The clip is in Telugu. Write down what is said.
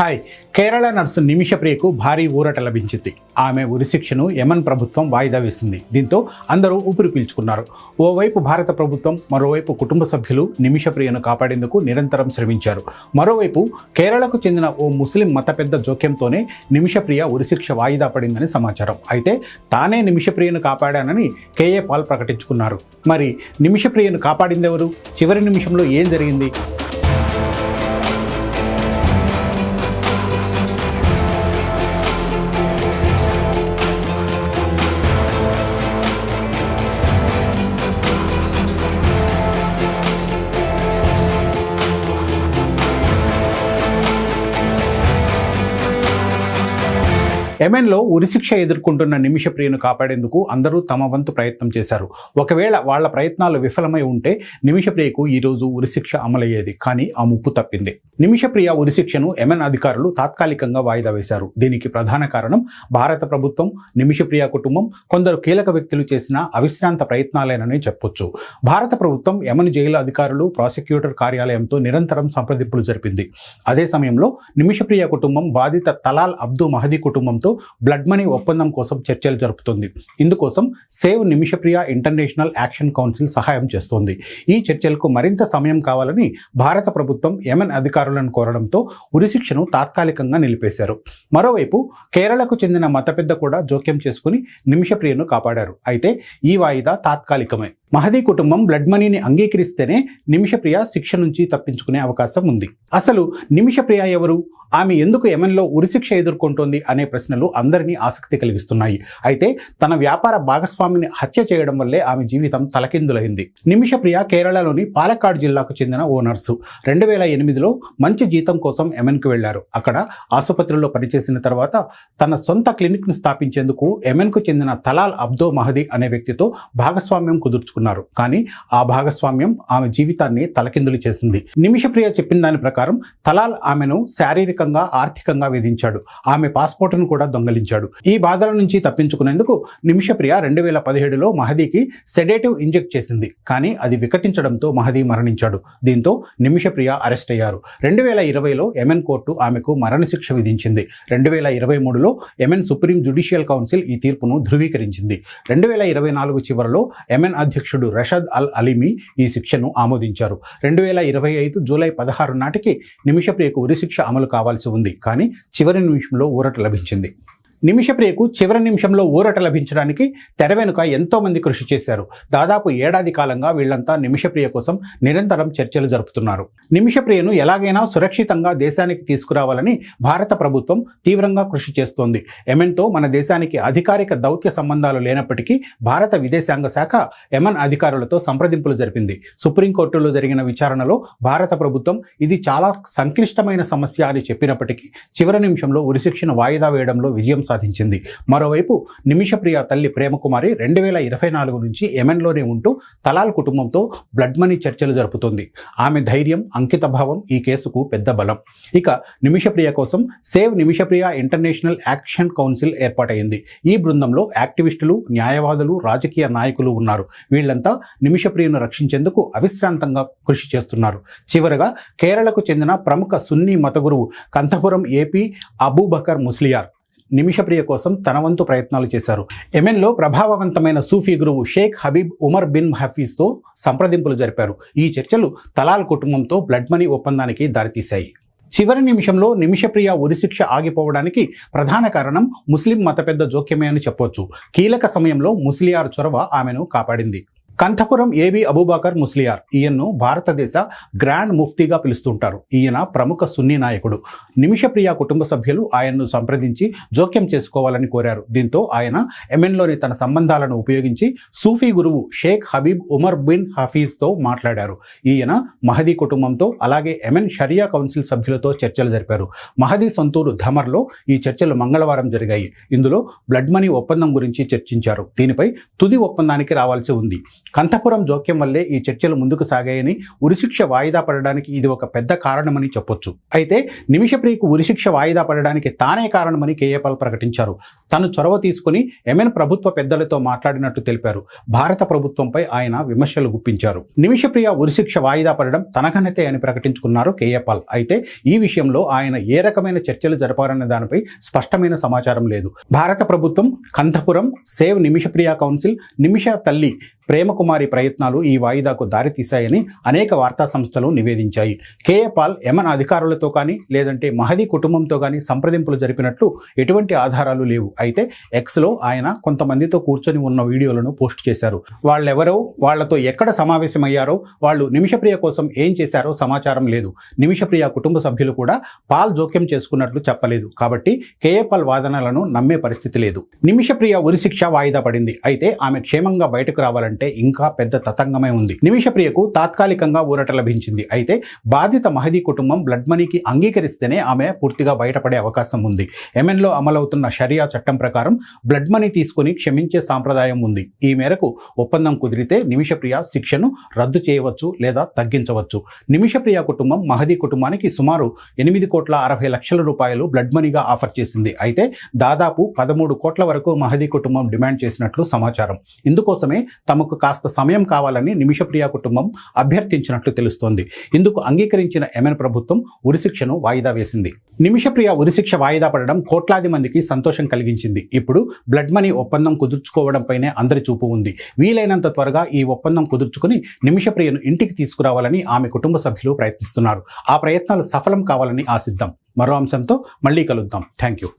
హాయ్. కేరళ నర్సు నిమిషప్రియకు భారీ ఊరట లభించింది. ఆమె ఉరిశిక్షను యెమెన్ ప్రభుత్వం వాయిదా వేసింది. దీంతో అందరూ ఊపిరి పీల్చుకున్నారు. ఓవైపు భారత ప్రభుత్వం, మరోవైపు కుటుంబ సభ్యులు నిమిషప్రియను కాపాడేందుకు నిరంతరం శ్రమించారు. మరోవైపు కేరళకు చెందిన ఓ ముస్లిం మత పెద్ద జోక్యంతోనే నిమిషప్రియ ఉరిశిక్ష వాయిదా పడిందని సమాచారం. అయితే తానే నిమిషప్రియను కాపాడానని కేఏ పాల్ ప్రకటించుకున్నారు. మరి నిమిషప్రియను కాపాడిందెవరు? చివరి నిమిషంలో ఏం జరిగింది? యెమెన్లో ఉరిశిక్ష ఎదుర్కొంటున్న నిమిషప్రియను కాపాడేందుకు అందరూ తమ వంతు ప్రయత్నం చేశారు. ఒకవేళ వాళ్ల ప్రయత్నాలు విఫలమై ఉంటే నిమిషప్రియకు ఈరోజు ఉరిశిక్ష అమలయ్యేది. కానీ ఆ ముప్పు తప్పింది. నిమిషప్రియ ఉరిశిక్షను యెమెన్ అధికారులు తాత్కాలికంగా వాయిదా వేశారు. దీనికి ప్రధాన కారణం భారత ప్రభుత్వం, నిమిషప్రియ కుటుంబం, కొందరు కీలక వ్యక్తులు చేసిన అవిశ్రాంత ప్రయత్నాలేనని చెప్పొచ్చు. భారత ప్రభుత్వం యెమెన్ జైలు అధికారులు, ప్రాసిక్యూటర్ కార్యాలయంతో నిరంతరం సంప్రదింపులు జరిపింది. అదే సమయంలో నిమిషప్రియ కుటుంబం బాధిత తలాల్ అబ్దు మహదీ కుటుంబంతో బ్లడ్ మనీ ఒప్పందం కోసం చర్చలు జరుపుతుంది. ఇందుకోసం save Nimishapriya international action council సహాయం చేస్తోంది. ఈ చర్చలకు మరింత సమయం కావాలని భారత ప్రభుత్వం యెమెన్ అధికారులను కోరడంతో ఉరిశిక్షను తాత్కాలికంగా నిలిపేశారు. మరోవైపు కేరళకు చెందిన మత పెద్ద కూడా జోక్యం చేసుకుని నిమిషప్రియను కాపాడారు. అయితే ఈ వాయిదా తాత్కాలికమే. మహదీ కుటుంబం బ్లడ్ మనీని అంగీకరిస్తేనే నిమిషప్రియ శిక్ష నుంచి తప్పించుకునే అవకాశం ఉంది. అసలు నిమిషప్రియ ఎవరు? ఆమె ఎందుకు యెమెన్లో ఉరిశిక్ష ఎదుర్కొంటోంది అనే ప్రశ్నలు అందరినీ ఆసక్తి కలిగిస్తున్నాయి. అయితే తన వ్యాపార భాగస్వామిని హత్య చేయడం వల్లే ఆమె జీవితం తలకిందులైంది. నిమిషప్రియ కేరళలోని పాలక్కాడ్ జిల్లాకు చెందిన ఓ నర్సు. 2008లో మంచి జీతం కోసం యెమెన్కు వెళ్లారు. అక్కడ ఆసుపత్రిలో పనిచేసిన తర్వాత తన సొంత క్లినిక్ను స్థాపించేందుకు యెమెన్కు చెందిన తలాల్ అబ్దో మహదీ అనే వ్యక్తితో భాగస్వామ్యం కుదుర్చుకున్నారు. కానీ ఆ భాగస్వామ్యం ఆమె జీవితాన్ని తలకిందులు చేసింది. నిమిషప్రియ చెప్పిన దాని ప్రకారం తలాల్ ఆమెను శారీరక ఆర్థికంగా వేధించాడు. ఆమె పాస్పోర్టును కూడా దొంగలించాడు. ఈ బాధల నుంచి తప్పించుకునేందుకు నిమిషప్రియ 2017లో మహదీకి సెడేటివ్ ఇంజెక్ట్ చేసింది. కానీ అది వికటించడంతో మహదీ మరణించాడు. దీంతో నిమిషప్రియ అరెస్ట్ అయ్యారు. 2020లో యెమెన్ కోర్టు ఆమెకు మరణశిక్ష విధించింది. 2023లో యెమెన్ సుప్రీం జ్యుడిషియల్ కౌన్సిల్ ఈ తీర్పును ధృవీకరించింది. 2024 చివరిలో యెమెన్ అధ్యక్షుడు రషద్ అల్ అలీమీ ఈ శిక్షను ఆమోదించారు. 2025 జూలై 16 నాటికి నిమిషప్రియకు ఉరిశిక్ష అమలు కావాల్సి ఉంది. కానీ చివరి నిమిషంలో ఊరట లభించింది. నిమిషప్రియకు చివరి నిమిషంలో ఊరట లభించడానికి తెర వెనుక ఎంతో మంది కృషి చేశారు. దాదాపు ఏడాది కాలంగా వీళ్లంతా నిమిషప్రియ కోసం నిరంతరం చర్చలు జరుపుతున్నారు. నిమిషప్రియను ఎలాగైనా సురక్షితంగా దేశానికి తీసుకురావాలని భారత ప్రభుత్వం తీవ్రంగా కృషి చేస్తోంది. యెమెన్తో మన దేశానికి అధికారిక దౌత్య సంబంధాలు లేనప్పటికీ భారత విదేశాంగ శాఖ యెమెన్ అధికారులతో సంప్రదింపులు జరిపింది. సుప్రీంకోర్టులో జరిగిన విచారణలో భారత ప్రభుత్వం ఇది చాలా సంక్లిష్టమైన సమస్య అని చెప్పినప్పటికీ చివరి నిమిషంలో ఉరిశిక్షను వాయిదా వేయడంలో విజయం సాధించింది. మరోవైపు నిమిషప్రియ తల్లి ప్రేమకుమారి 2024 నుంచి యెమెన్లోనే ఉంటూ తలాల్ కుటుంబంతో బ్లడ్ మనీ చర్చలు జరుపుతోంది. ఆమె ధైర్యం, అంకితభావం ఈ కేసుకు పెద్ద బలం. ఇక నిమిషప్రియ కోసం save Nimishapriya international action council ఏర్పాటైంది. ఈ బృందంలో యాక్టివిస్టులు, న్యాయవాదులు, రాజకీయ నాయకులు ఉన్నారు. వీళ్లంతా నిమిషప్రియను రక్షించేందుకు అవిశ్రాంతంగా కృషి చేస్తున్నారు. చివరగా కేరళకు చెందిన ప్రముఖ సున్నీ మత గురువు కంథపురం ఏపీ అబూబకర్ ముస్లియార్ నిమిషప్రియ కోసం తన వంతు ప్రయత్నాలు చేశారు. యెమెన్లో ప్రభావవంతమైన సూఫీ గురువు షేక్ హబీబ్ ఉమర్ బిన్ హఫీజ్తో సంప్రదింపులు జరిపారు. ఈ చర్చలు తలాల్ కుటుంబంతో బ్లడ్ మనీ ఒప్పందానికి దారితీశాయి. చివరి నిమిషంలో నిమిషప్రియ ఉరిశిక్ష ఆగిపోవడానికి ప్రధాన కారణం ముస్లిం మత పెద్ద జోక్యమే అని చెప్పొచ్చు. కీలక సమయంలో ముస్లియార్ చొరవ ఆమెను కాపాడింది. కంథపురం ఏబీ అబూబకర్ ముస్లియార్. ఈయన్ను భారతదేశ గ్రాండ్ ముఫ్తీగా పిలుస్తుంటారు. ఈయన ప్రముఖ సున్నీ నాయకుడు. నిమిషప్రియ కుటుంబ సభ్యులు ఆయన్ను సంప్రదించి జోక్యం చేసుకోవాలని కోరారు. దీంతో ఆయన యెమెన్లోని తన సంబంధాలను ఉపయోగించి సూఫీ గురువు షేక్ హబీబ్ ఉమర్ బిన్ హఫీజ్తో మాట్లాడారు. ఈయన మహదీ కుటుంబంతో, అలాగే యెమెన్ షరియా కౌన్సిల్ సభ్యులతో చర్చలు జరిపారు. మహదీ సొంతూరు ధమర్లో ఈ చర్చలు మంగళవారం జరిగాయి. ఇందులో బ్లడ్ మనీ ఒప్పందం గురించి చర్చించారు. దీనిపై తుది ఒప్పందానికి రావాల్సి ఉంది. కంఠపురం జోక్యం వల్లే ఈ చర్చలు ముందుకు సాగాయని, ఉరిశిక్ష వాయిదా పడడానికి ఇది ఒక పెద్ద కారణమని చెప్పొచ్చు. అయితే నిమిషప్రియకు ఉరిశిక్ష వాయిదా పడడానికి తానే కారణమని కేఏపాల్ ప్రకటించారు. తను చొరవ తీసుకుని ఎంఎన్ ప్రభుత్వ పెద్దలతో మాట్లాడినట్టు తెలిపారు. భారత ప్రభుత్వంపై ఆయన విమర్శలు గుప్పించారు. నిమిషప్రియ ఉరిశిక్ష వాయిదా పడడం తన ఘనతే అని ప్రకటించుకున్నారు కేఏపాల్. అయితే ఈ విషయంలో ఆయన ఏ రకమైన చర్చలు జరపారనే దానిపై స్పష్టమైన సమాచారం లేదు. భారత ప్రభుత్వం, కంఠపురం, సేవ్ నిమిషప్రియ కౌన్సిల్, నిమిష తల్లి ప్రేమకుమారి ప్రయత్నాలు ఈ వాయిదాకు దారితీశాయని అనేక వార్తా సంస్థలు నివేదించాయి. కేఏపాల్ ఎమన్ అధికారులతో కానీ లేదంటే మహదీ కుటుంబంతో కానీ సంప్రదింపులు జరిపినట్లు ఎటువంటి ఆధారాలు లేవు. అయితే ఎక్స్లో ఆయన కొంతమందితో కూర్చొని ఉన్న వీడియోలను పోస్ట్ చేశారు. వాళ్ళెవరో, వాళ్లతో ఎక్కడ సమావేశమయ్యారో, వాళ్ళు నిమిషప్రియ కోసం ఏం చేశారో సమాచారం లేదు. నిమిషప్రియ కుటుంబ సభ్యులు కూడా పాల్ జోక్యం చేసుకున్నట్లు చెప్పలేదు. కాబట్టి కేఏపాల్ వాదనలను నమ్మే పరిస్థితి లేదు. నిమిషప్రియ ఉరిశిక్ష వాయిదా పడింది. అయితే ఆమె క్షేమంగా బయటకు రావాలంటే ఇంకా పెద్ద తతంగమే ఉంది. నిమిషప్రియకు తాత్కాలికంగా ఊరట లభించింది. అయితే బాధిత మహదీ కుటుంబం బ్లడ్ మనీకి అంగీకరిస్తేనే ఆమె పూర్తిగా బయటపడే అవకాశం ఉంది. యెమెన్లో అమలవుతున్న షరియా చట్టం ప్రకారం బ్లడ్ మనీ తీసుకుని క్షమించే సాంప్రదాయం ఉంది. ఈ మేరకు ఒప్పందం కుదిరితే నిమిషప్రియ శిక్షను రద్దు చేయవచ్చు లేదా తగ్గించవచ్చు. నిమిషప్రియ కుటుంబం మహదీ కుటుంబానికి సుమారు 8,60,00,000 రూపాయలు బ్లడ్ మనీగా ఆఫర్ చేసింది. అయితే దాదాపు 13 కోట్ల వరకు మహదీ కుటుంబం డిమాండ్ చేసినట్లు సమాచారం. ఇందుకోసమే తమకు కాస్త సమయం కావాలని నిమిషప్రియ కుటుంబం అభ్యర్థించినట్లు తెలుస్తోంది. ఇందుకు అంగీకరించిన యెమెన్ ప్రభుత్వం ఉరిశిక్షను వాయిదా వేసింది. నిమిషప్రియ ఉరిశిక్ష వాయిదా పడడం కోట్లాది మందికి సంతోషం కలిగించింది. ఇప్పుడు బ్లడ్ మనీ ఒప్పందం కుదుర్చుకోవడంపైనే అందరి చూపు ఉంది. వీలైనంత త్వరగా ఈ ఒప్పందం కుదుర్చుకుని నిమిషప్రియను ఇంటికి తీసుకురావాలని ఆమె కుటుంబ సభ్యులు ప్రయత్నిస్తున్నారు. ఆ ప్రయత్నాలు సఫలం కావాలని ఆశిద్దాం. మరో అంశంతో మళ్ళీ కలుద్దాం. Thank you.